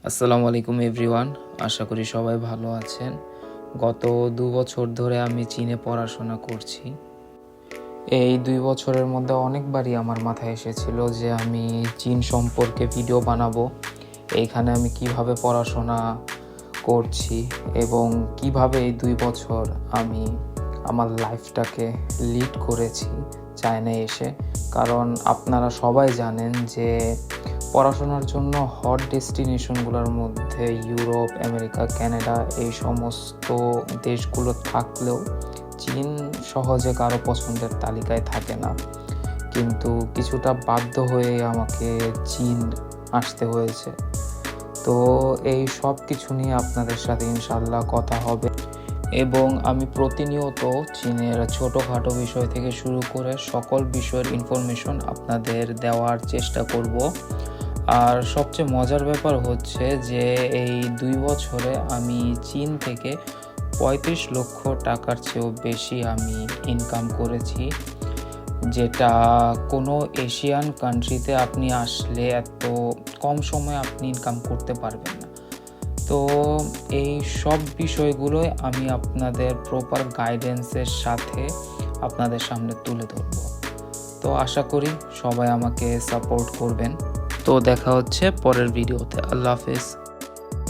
আসসালামু আলাইকুম এভরিওয়ান, আশা করি সবাই ভালো আছেন। গত 2 বছর ধরে আমি চীনে পড়াশোনা করছি। এই 2 বছরের মধ্যে অনেকবারই আমার মাথায় এসেছিল যে আমি চীন সম্পর্কে ভিডিও বানাবো। এইখানে আমি কিভাবে পড়াশোনা করছি এবং কিভাবে এই 2 বছর আমি আমার লাইফটাকে লিড করেছি চায়নায় এসে। কারণ আপনারা সবাই জানেন যে পড়াশোনার জন্য হট ডেস্টিনেশনগুলোর মধ্যে ইউরোপ, আমেরিকা, কানাডা এই সমস্ত দেশগুলো থাকলেও চীন সহজে কারো পছন্দের তালিকায় থাকে না। কিন্তু কিছুটা বাধ্য হয়ে আমাকে চীন আসতে হয়েছে। তো এই সব কিছু নিয়ে আপনাদের সাথে ইনশাল্লাহ কথা হবে এবং আমি প্রতিনিয়ত চীনের ছোটোখাটো বিষয় থেকে শুরু করে সকল বিষয়ের ইনফরমেশন আপনাদের দেওয়ার চেষ্টা করব। আর সবচেয়ে মজার ব্যাপার হচ্ছে যে এই 2 বছরে আমি চীন থেকে 35 লক্ষ টাকার চেয়েও বেশি আমি ইনকাম করেছি, যেটা কোনো এশিয়ান কান্ট্রিতে আপনি আসলে এত কম সময়ে আপনি ইনকাম করতে পারবেন না। তো এই সব বিষয়গুলোই আমি আপনাদের প্রপার গাইডেন্সের সাথে আপনাদের সামনে তুলে ধরব। তো আশা করি সবাই আমাকে সাপোর্ট করবেন। তো দেখা হচ্ছে পরের ভিডিওতে। আল্লাহ হাফেজ।